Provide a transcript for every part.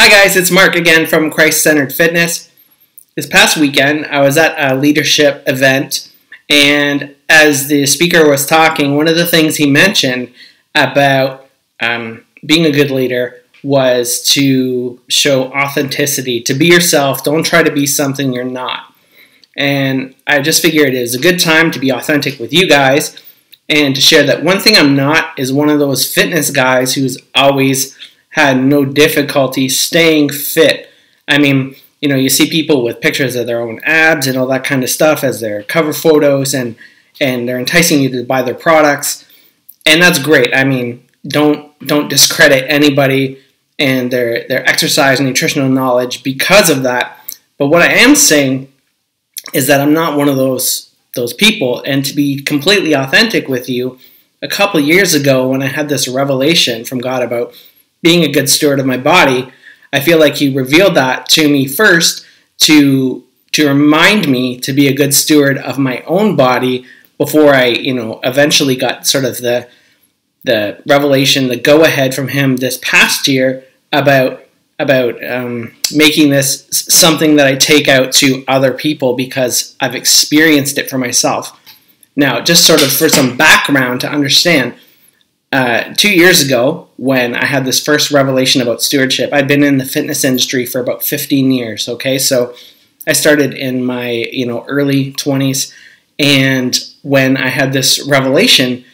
Hi guys, it's Mark again from Christ-Centered Fitness. This past weekend, I was at a leadership event, and as the speaker was talking, one of the things he mentioned about being a good leader was to show authenticity, to be yourself. Don't try to be something you're not. And I just figured it was a good time to be authentic with you guys and to share that one thing I'm not is one of those fitness guys who's always had no difficulty staying fit. I mean, you see people with pictures of their own abs and all that kind of stuff as their cover photos, and they're enticing you to buy their products, and that's great. I mean, don't discredit anybody and their exercise and nutritional knowledge because of that. But what I am saying is that I'm not one of those people, and to be completely authentic with you, a couple of years ago when I had this revelation from God about being a good steward of my body, I feel like He revealed that to me first to remind me to be a good steward of my own body before I, eventually got sort of the revelation, the go-ahead from Him this past year about making this something that I take out to other people because I've experienced it for myself. Now, just sort of for some background to understand, 2 years ago, when I had this first revelation about stewardship, I'd been in the fitness industry for about 15 years, okay? So I started in my, early 20s, and when I had this revelation,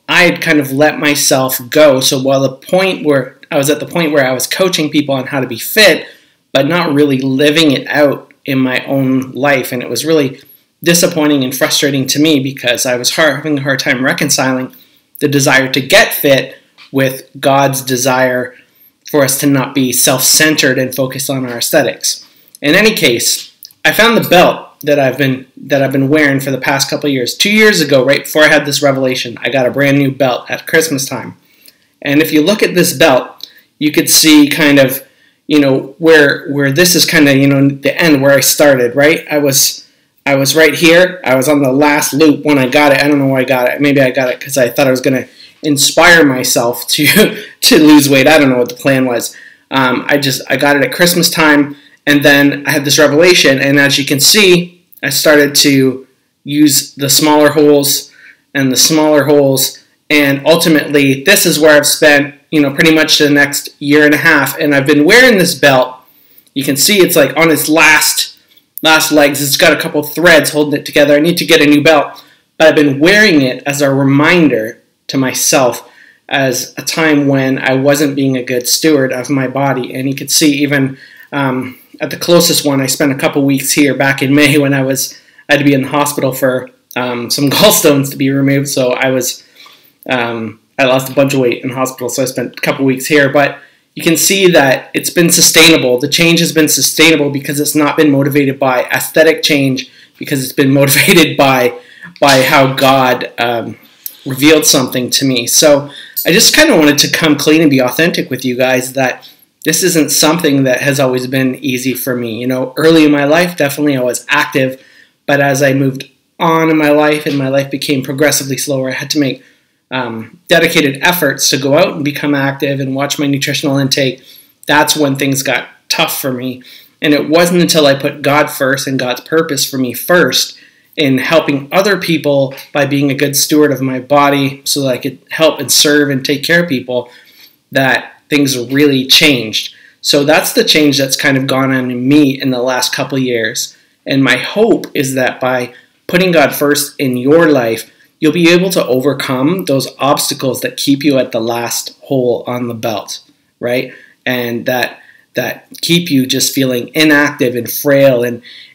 I'd kind of let myself go. So while I was at the point where I was coaching people on how to be fit, but not really living it out in my own life, and it was really disappointing and frustrating to me because I was having a hard time reconciling the desire to get fit with God's desire for us to not be self-centered and focused on our aesthetics. In any case, I found the belt that I've been wearing for the past couple of years. 2 years ago, right before I had this revelation, I got a brand new belt at Christmas time. And if you look at this belt, you could see kind of, where this is kind of, the end where I started, right? I was right here. I was on the last loop when I got it. I don't know why I got it. Maybe I got it because I thought I was going to inspire myself to lose weight. I don't know what the plan was. I got it at Christmas time, and then I had this revelation. And as you can see, I started to use the smaller holes and the smaller holes. And ultimately, this is where I've spent, pretty much the next year and a half. And I've been wearing this belt. You can see it's like on its last legs. It's got a couple threads holding it together. I need to get a new belt. But I've been wearing it as a reminder to myself as a time when I wasn't being a good steward of my body. And you could see even at the closest one, I spent a couple weeks here back in May when I had to be in the hospital for some gallstones to be removed. So I lost a bunch of weight in the hospital, so I spent a couple weeks here. But you can see that it's been sustainable. The change has been sustainable because it's not been motivated by aesthetic change, because it's been motivated by how God revealed something to me. So I just kind of wanted to come clean and be authentic with you guys that this isn't something that has always been easy for me. Early in my life, definitely I was active, but as I moved on in my life and my life became progressively slower, I had to make dedicated efforts to go out and become active and watch my nutritional intake. That's when things got tough for me. And it wasn't until I put God first and God's purpose for me first in helping other people by being a good steward of my body so that I could help and serve and take care of people that things really changed. So that's the change that's kind of gone on in me in the last couple of years. And my hope is that by putting God first in your life, you'll be able to overcome those obstacles that keep you at the last hole on the belt, right? And that keep you just feeling inactive and frail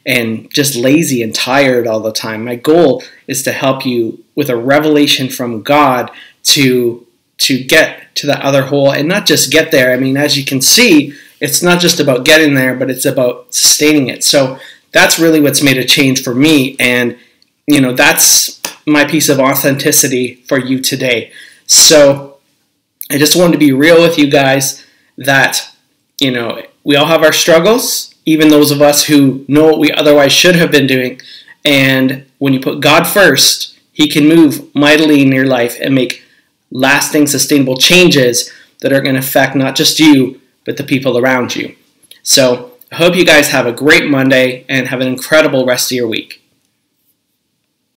and just lazy and tired all the time. My goal is to help you with a revelation from God to get to the other hole and not just get there. I mean, as you can see, it's not just about getting there, but it's about sustaining it. So that's really what's made a change for me, and that's my piece of authenticity for you today. So I just wanted to be real with you guys that, we all have our struggles, even those of us who know what we otherwise should have been doing. And when you put God first, He can move mightily in your life and make lasting, sustainable changes that are going to affect not just you, but the people around you. So I hope you guys have a great Monday and have an incredible rest of your week.